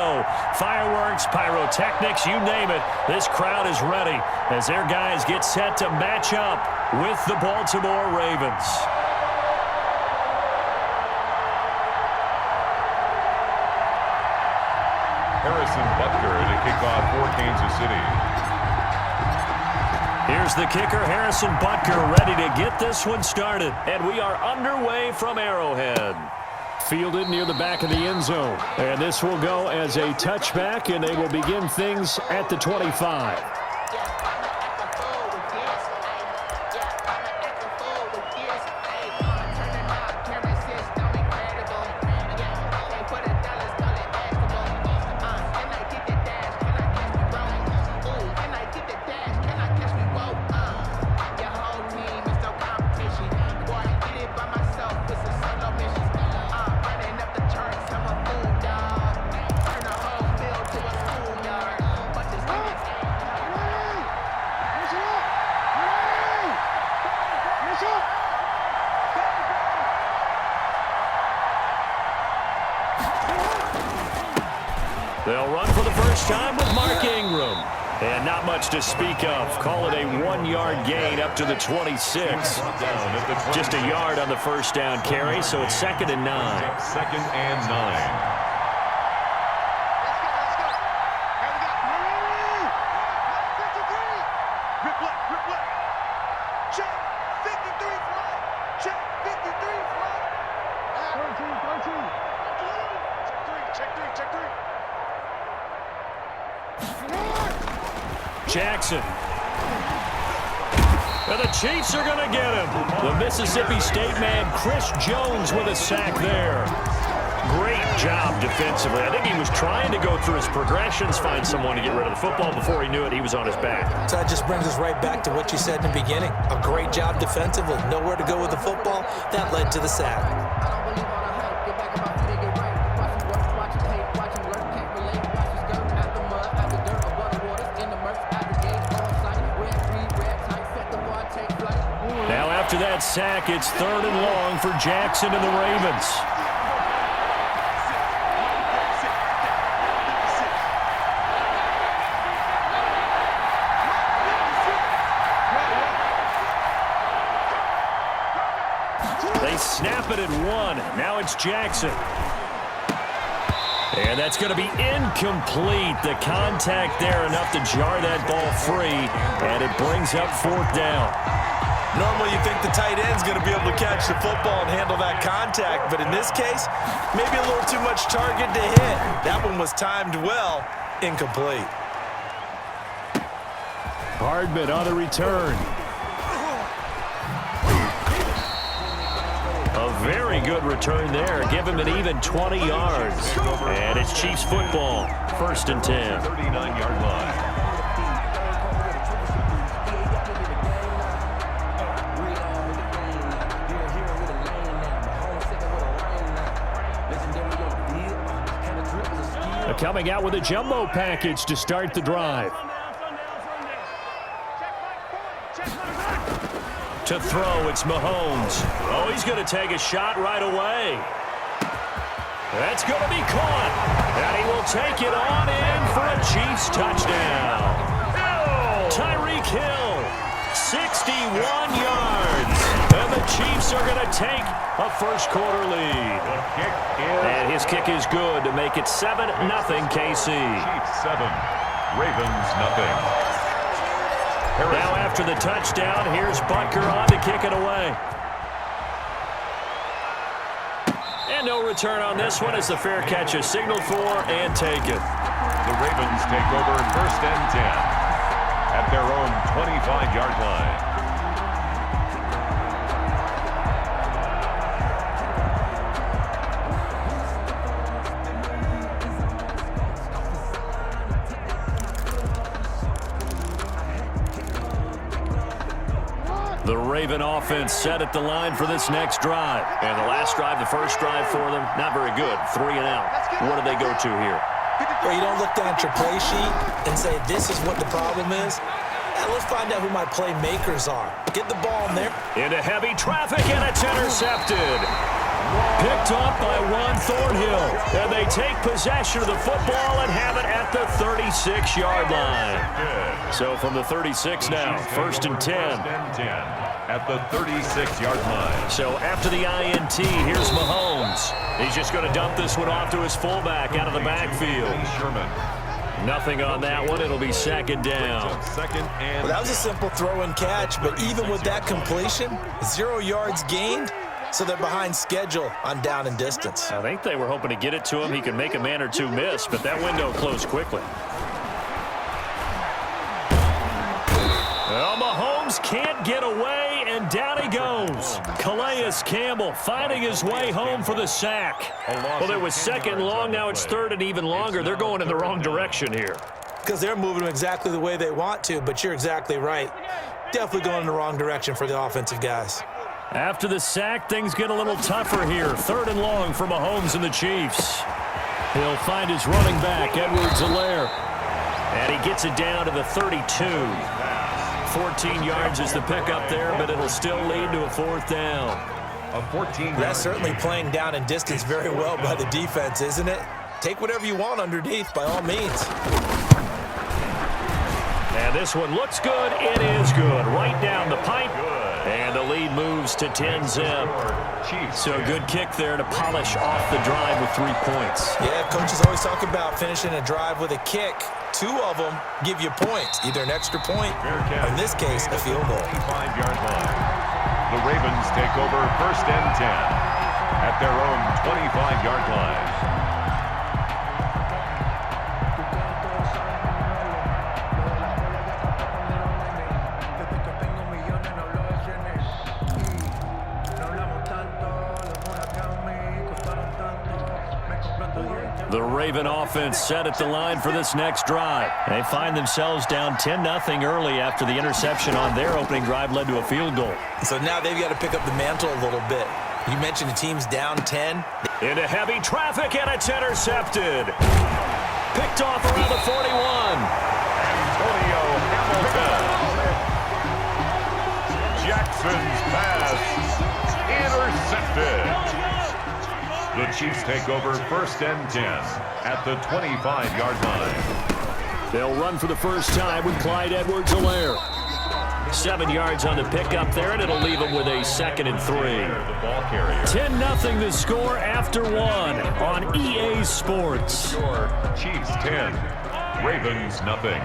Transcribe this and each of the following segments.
Fireworks, pyrotechnics, you name it. This crowd is ready as their guys get set to match up with the Baltimore Ravens. Harrison Butker to kick off for Kansas City. Here's the kicker, Harrison Butker, ready to get this one started. And we are underway from Arrowhead. Fielded near the back of the end zone. And this will go as a touchback, and they will begin things at the 25. They'll run for the first time with Mark Ingram. And not much to speak of. Call it a 1-yard gain up to the 26. Just a yard on the first down carry, so it's 2nd and 9. 2nd and 9. Jackson. And the Chiefs are going to get him. The Mississippi State man, Chris Jones, with a sack there. Great job defensively. I think he was trying to go through his progressions, find someone to get rid of the football. Before he knew it, he was on his back. So that just brings us right back to what you said in the beginning. A great job defensively. Nowhere to go with the football. That led to the sack. After that sack, it's 3rd and long for Jackson and the Ravens. They snap it at 1. Now it's Jackson. And that's going to be incomplete. The contact there enough to jar that ball free. And it brings up 4th down. Normally, you think the tight end's going to be able to catch the football and handle that contact, but in this case, maybe a little too much target to hit. That one was timed well, incomplete. Hardman on the return. A very good return there. Give him an even 20 yards. And it's Chiefs football, 1st and 10. 39-yard line. Coming out with a jumbo package to start the drive. To throw, it's Mahomes. Oh, he's going to take a shot right away. That's going to be caught. And he will take it on in for a Chiefs touchdown. Tyreek Hill, 61 yards. And the Chiefs are going to take a first-quarter lead. And his kick is good to make it 7-0 KC. Chiefs 7, Ravens 0. Now after the touchdown, here's Butker on to kick it away. And no return on this one as the fair catch is signaled for and taken. The Ravens take over 1st and 10 at their own 25-yard line. The Raven offense set at the line for this next drive. And the last drive, the first drive for them, not very good. 3 and out. What do they go to here? Well, you don't look down at your play sheet and say, this is what the problem is. Now let's find out who my playmakers are. Get the ball in there. Into heavy traffic, and it's intercepted. Picked up by Juan Thornhill. And they take possession of the football and have it at the 36-yard line. So from the 36 now, first and 10. At the 36-yard line. So after the INT, here's Mahomes. He's just going to dump this one off to his fullback out of the backfield. Nothing on that one. It'll be second down. Well, that was a simple throw and catch, but even with that completion, 0 yards gained, so they're behind schedule on down and distance. I think they were hoping to get it to him. He could make a man or two miss, but that window closed quickly. Well, Mahomes can't get away, and down he goes. Calais Campbell finding his way home for the sack. Well, it was second and long. Now it's third and even longer. They're going in the wrong direction here. Because they're moving exactly the way they want to, but you're exactly right. Definitely going in the wrong direction for the offensive guys. After the sack, things get a little tougher here. Third and long for Mahomes and the Chiefs. He'll find his running back, Edwards-Helaire. And he gets it down to the 32. 14 yards is the pickup there, but it'll still lead to a fourth down. That's certainly playing down and distance very well by the defense, isn't it? Take whatever you want underneath, by all means. And this one looks good. It is good. Right down the pipe. And the lead moves to 10-zip. So a good kick there to polish off the drive with 3 points. Yeah, coaches always talk about finishing a drive with a kick. 2 of them give you points, either an extra point, or in this case, a field goal. 5-yard line. The Ravens take over first and 10 at their own 25-yard line. The Raven offense set at the line for this next drive. They find themselves down 10-0 early after the interception on their opening drive led to a field goal. So now they've got to pick up the mantle a little bit. You mentioned the team's down 10. Into heavy traffic, and it's intercepted. Picked off around the 41. Antonio Hamilton. Jackson's pass intercepted. The Chiefs take over first and 10 at the 25-yard line. They'll run for the first time with Clyde Edwards-Helaire. 7 yards on the pickup there, and it'll leave them with a second and 3. 10-0 the score after 1 on EA Sports. Chiefs 10, Ravens nothing.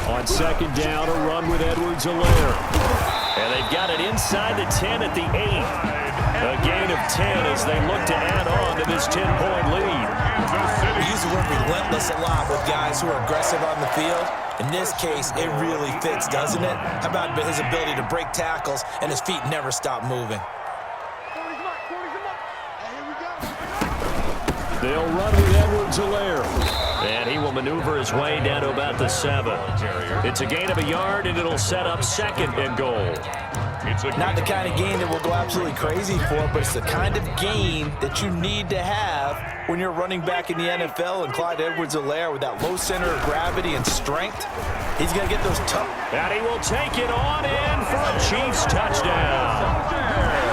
On second down, a run with Edwards-Helaire. And they've got it inside the 10 at the 8. A gain of 10 as they look to add on to this 10-point lead. We use the word relentless a lot with guys who are aggressive on the field. In this case, it really fits, doesn't it? How about his ability to break tackles and his feet never stop moving? They'll run with Edwards-Helaire. And he will maneuver his way down to about the 7. It's a gain of a yard, and it'll set up second and goal. Not the kind of gain that we'll go absolutely crazy for, but it's the kind of gain that you need to have when you're running back in the NFL. And Clyde Edwards-Helaire, with that low center of gravity and strength, he's going to get those tough. And he will take it on in for a Chiefs touchdown.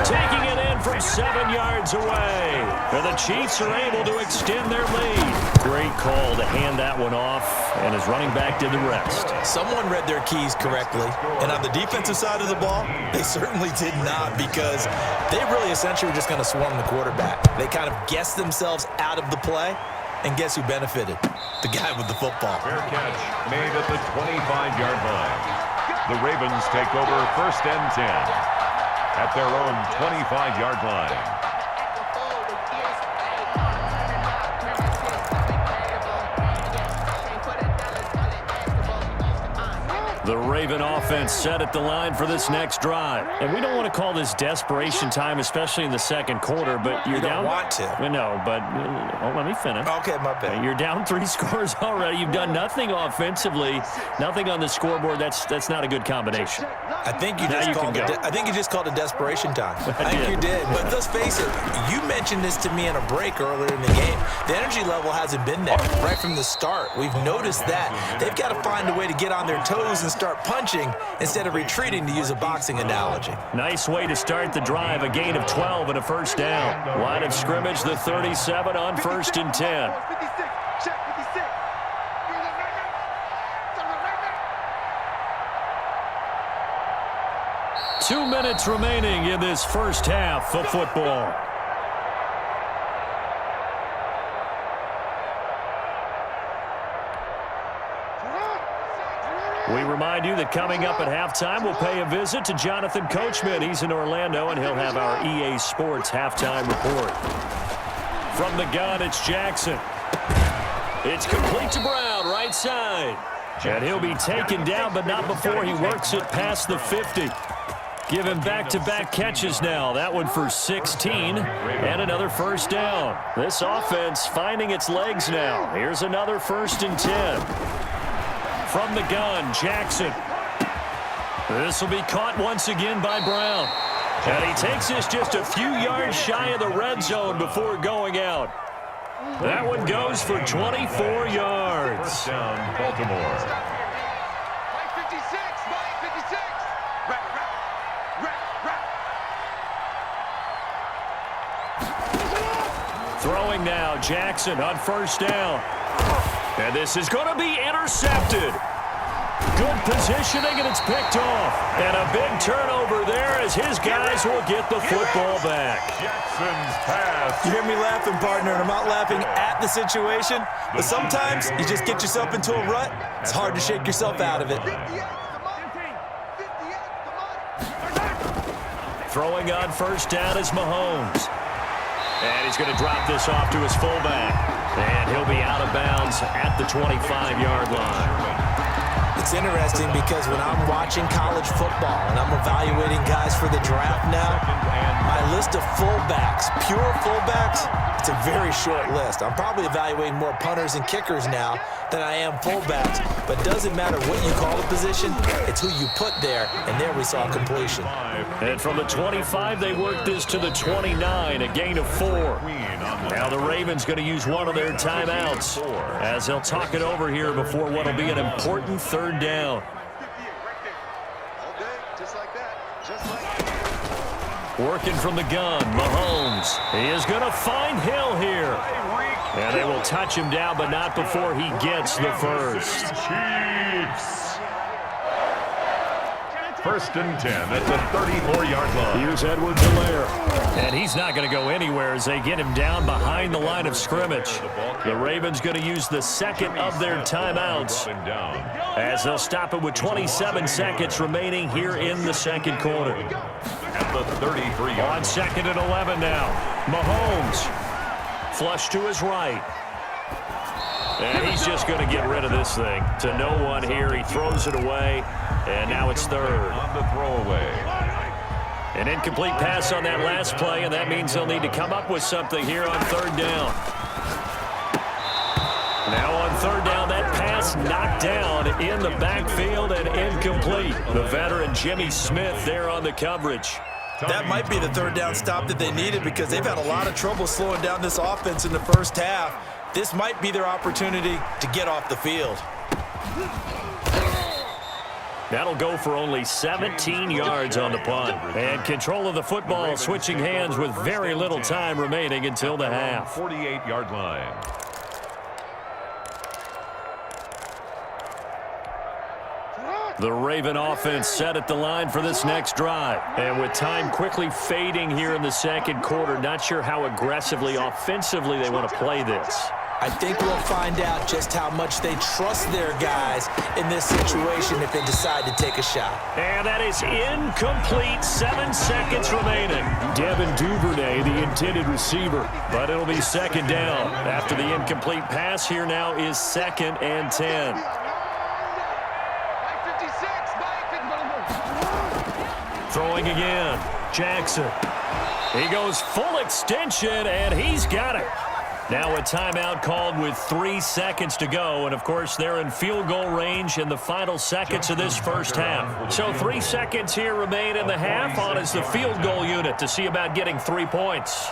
Taking it in from 7 yards away. And the Chiefs are able to extend their lead. Great call to hand that one off, and his running back did the rest. Someone read their keys correctly, and on the defensive side of the ball, they certainly did not, because they really essentially were just going to swarm the quarterback. They kind of guessed themselves out of the play, and guess who benefited? The guy with the football. Fair catch made at the 25-yard line. The Ravens take over first and 10 at their own 25-yard line. The Raven offense set at the line for this next drive. And we don't want to call this desperation time, especially in the second quarter, but you're down. You don't want to. No, but let me finish. Okay, my bad. You're down 3 scores already. You've done nothing offensively, nothing on the scoreboard. That's not a good combination. I think you just called it desperation time. I think you did. But let's face it, you mentioned this to me in a break earlier in the game. The energy level hasn't been there right from the start. We've noticed that. They've got to find a way to get on their toes and start punching instead of retreating, to use a boxing analogy. Nice way to start the drive. A gain of 12 and a first down. Line of scrimmage, the 37 on 1st and 10. 2 minutes remaining in this first half of football. We remind you that coming up at halftime, we'll pay a visit to Jonathan Coachman. He's in Orlando, and he'll have our EA Sports halftime report. From the gun, it's Jackson. It's complete to Brown, right side. And he'll be taken down, but not before he works it past the 50. Give him back-to-back catches now. That one for 16 and another first down. This offense finding its legs now. Here's another 1st and 10. From the gun, Jackson. This will be caught once again by Brown. And he takes this just a few yards shy of the red zone before going out. That one goes for 24 yards. First down, Baltimore. Throwing now, Jackson on 1st down. And this is going to be intercepted. Good positioning, and it's picked off. And a big turnover there as his guys will get the football back. Jackson's pass. You hear me laughing, partner, and I'm not laughing at the situation, but sometimes you just get yourself into a rut. It's hard to shake yourself out of it. Throwing on 1st down is Mahomes. And he's going to drop this off to his fullback. And he'll be out of bounds at the 25-yard line. It's interesting because when I'm watching college football and I'm evaluating guys for the draft now, my list of fullbacks, pure fullbacks, it's a very short list. I'm probably evaluating more punters and kickers now than I am fullbacks. But it doesn't matter what you call a position, it's who you put there, and there we saw completion. And from the 25, they work this to the 29, a gain of 4. Now the Ravens going to use one of their timeouts as they'll talk it over here before what will be an important 3rd down. Working from the gun, Mahomes. He is going to find Hill here. And they will touch him down, but not before he gets the first. Chiefs. 1st and 10 at the 34-yard line. Here's Edwards-Helaire. And he's not going to go anywhere as they get him down behind the line of scrimmage. The Ravens going to use the second of their timeouts as they'll stop it with 27 seconds remaining here in the second quarter. At the 33-yard line. On 2nd and 11 now. Mahomes. Flush to his right. And he's just going to get rid of this thing. To no one here. He throws it away. And now it's 3rd. On the throwaway. An incomplete pass on that last play, and that means they'll need to come up with something here on 3rd down. Now on 3rd down, that pass knocked down in the backfield and incomplete. The veteran Jimmy Smith there on the coverage. That might be the 3rd down stop that they needed because they've had a lot of trouble slowing down this offense in the first half. This might be their opportunity to get off the field. That'll go for only 17 yards on the punt. And control of the football switching hands with very little time remaining until the half. 48-yard line. The Raven offense set at the line for this next drive. And with time quickly fading here in the second quarter, not sure how aggressively, offensively they want to play this. I think we'll find out just how much they trust their guys in this situation if they decide to take a shot. And that is incomplete. 7 seconds remaining. Devin Duvernay, the intended receiver. But it'll be 2nd down. After the incomplete pass, here now is 2nd and 10. Throwing again. Jackson. He goes full extension, and he's got it. Now a timeout called with 3 seconds to go. And, of course, they're in field goal range in the final seconds of this first half. So 3 seconds here remain in the half. On is the field goal unit to see about getting 3 points.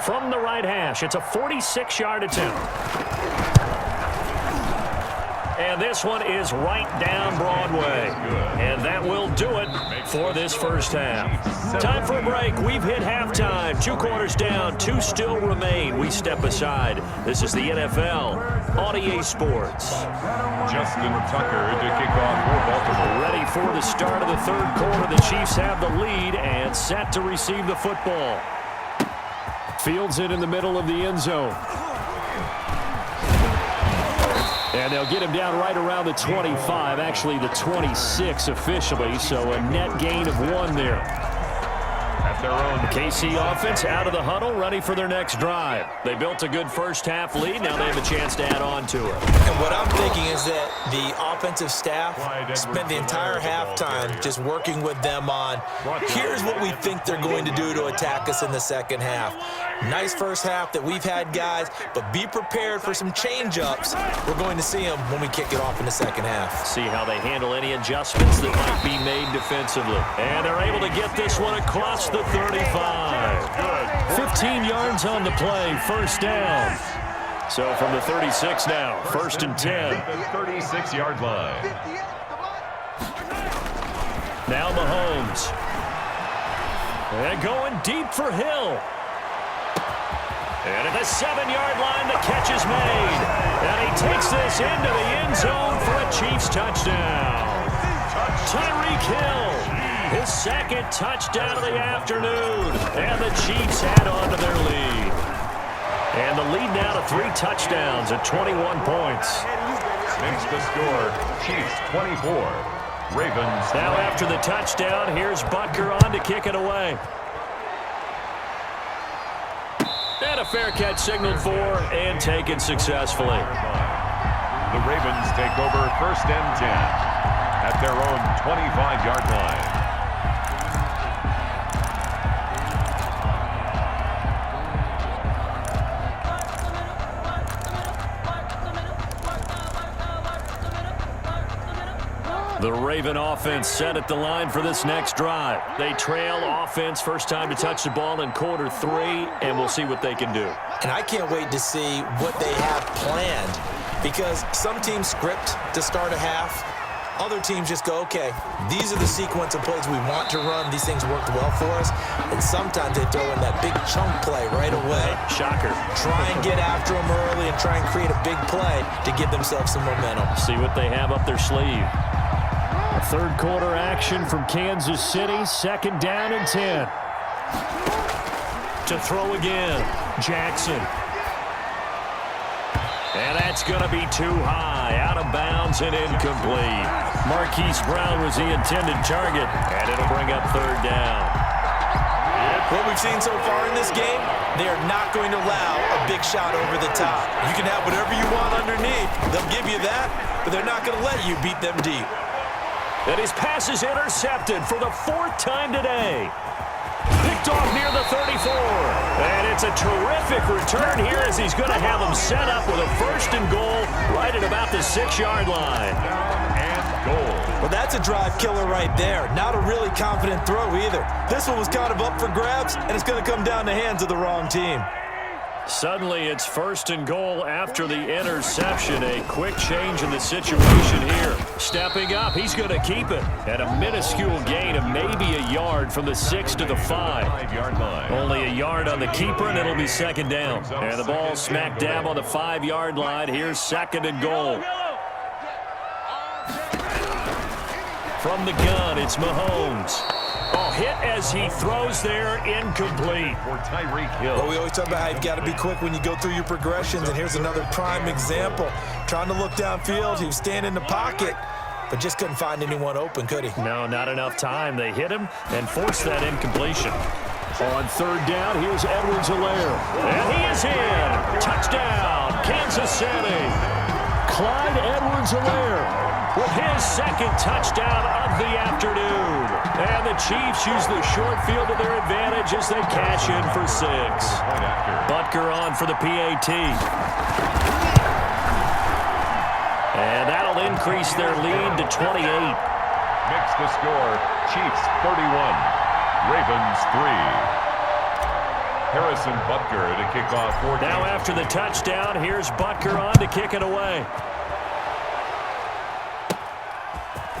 From the right hash, it's a 46-yard attempt. And this one is right down Broadway. And that will do it for this first half. Time for a break. We've hit halftime. 2 quarters down. 2 still remain. We step aside. This is the NFL on EA Sports. Justin Tucker to kick off for Baltimore. Ready for the start of the third quarter. The Chiefs have the lead and set to receive the football. Fields it in the middle of the end zone. And they'll get him down right around the 25, actually the 26 officially, so a net gain of 1 there. At their own. The KC offense out of the huddle, ready for their next drive. They built a good first-half lead. Now they have a chance to add on to it. And what I'm thinking is that the offensive staff spent the entire halftime just working with them on, here's what we think they're going to do to attack us in the second half. Nice first half that we've had, guys, but be prepared for some change-ups. We're going to see them when we kick it off in the second half. See how they handle any adjustments that might be made defensively. And they're able to get this one across the 35. 15 yards on the play, first down. So from the 36 now, 1st and 10. At the 36-yard line. Now Mahomes. And going deep for Hill. And at the 7-yard line, the catch is made. And he takes this into the end zone for a Chiefs touchdown. Tyreek Hill, his 2nd touchdown of the afternoon. And the Chiefs add on to their lead. And the lead now to 3 touchdowns at 21 points. Makes the score, Chiefs 24, Ravens. Now after the touchdown, here's Butker on to kick it away. And a fair catch signaled for and taken successfully. The Ravens take over 1st and 10 at their own 25-yard line. The Raven offense set at the line for this next drive. They trail offense, first time to touch the ball in quarter 3, and we'll see what they can do. And I can't wait to see what they have planned, because some teams script to start a half. Other teams just go, okay, these are the sequence of plays we want to run. These things worked well for us. And sometimes they throw in that big chunk play right away. Shocker. Try and get after them early and try and create a big play to give themselves some momentum. See what they have up their sleeve. Third quarter action from Kansas City. 2nd down and 10. To throw again, Jackson. And that's going to be too high. Out of bounds and incomplete. Marquise Brown was the intended target. And it'll bring up 3rd down. What we've seen so far in this game, they are not going to allow a big shot over the top. You can have whatever you want underneath. They'll give you that, but they're not going to let you beat them deep. And his pass is intercepted for the 4th time today. Picked off near the 34. And it's a terrific return here as he's going to have them set up with a 1st and goal right at about the 6-yard line. And goal. Well, that's a drive killer right there. Not a really confident throw either. This one was kind of up for grabs, and it's going to come down the hands of the wrong team. Suddenly, it's 1st and goal after the interception. A quick change in the situation here. Stepping up, he's going to keep it. At a minuscule gain of maybe a yard from the 6 to the 5. 5-yard line. Only a yard on the keeper, and it'll be 2nd down. And the ball smack dab on the 5-yard line. Here's 2nd and goal. From the gun, it's Mahomes. Oh, hit as he throws there, incomplete. For Tyreek Hill. Well, we always talk about how you've got to be quick when you go through your progressions, and here's another prime example. Trying to look downfield, he was standing in the pocket, but just couldn't find anyone open, could he? No, not enough time. They hit him and forced that incompletion. On 3rd down, here's Edwards-Helaire. And he is in. Touchdown, Kansas City. Clyde Edwards-Helaire. with his second touchdown of the afternoon. And the Chiefs use the short field to their advantage as they cash in for 6. Butker on for the PAT. And that'll increase their lead to 28. Makes the score Chiefs 31, Ravens 3. Harrison Butker to kick off 14. Now after the touchdown, here's Butker on to kick it away.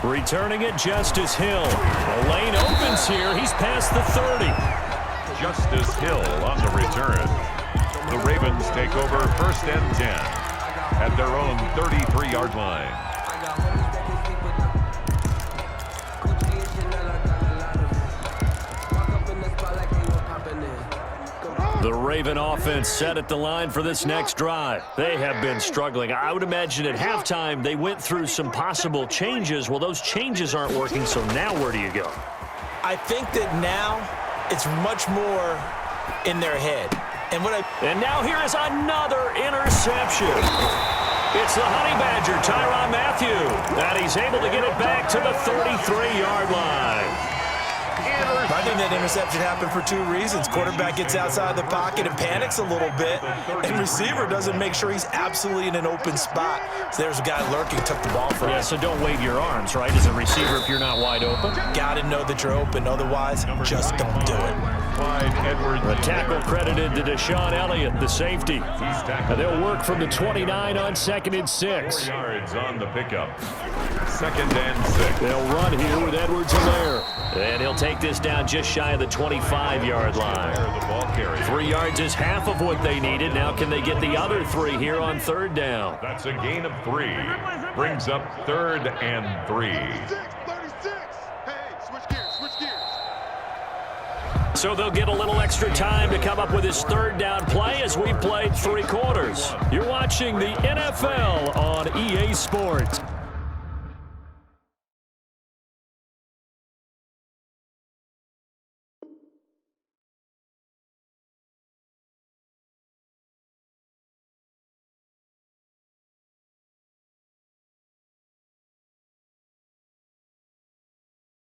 Returning it, Justice Hill. The lane opens here. He's past the 30. Justice Hill on the return. The Ravens take over 1st and 10 at their own 33-yard line. The Raven offense set at the line for this next drive. They have been struggling. I would imagine at halftime they went through some possible changes. Well, those changes aren't working, so now where do you go? I think that now it's much more in their head. And now here is another interception. It's the Honey Badger, Tyrann Mathieu, and he's able to get it back to the 33-yard line. I think that interception happened for 2 reasons. Quarterback gets outside the pocket and panics a little bit, and receiver doesn't make sure he's absolutely in an open spot. So there's a guy lurking, took the ball from him. Yeah, so don't wave your arms, right, as a receiver if you're not wide open. Got to know that you're open, otherwise just don't do it. The tackle credited to Deshaun Elliott, the safety. And they'll work from the 29 on 2nd and 6. 4 yards on the pickup. 2nd and 6. They'll run here with Edwards-Helaire. And he'll take this down just shy of the 25-yard line. 3 yards is half of what they needed. Now can they get the other 3 here on 3rd down? That's a gain of 3. Brings up 3rd and 3. So they'll get a little extra time to come up with his 3rd down play as we've played 3 quarters. You're watching the NFL on EA Sports.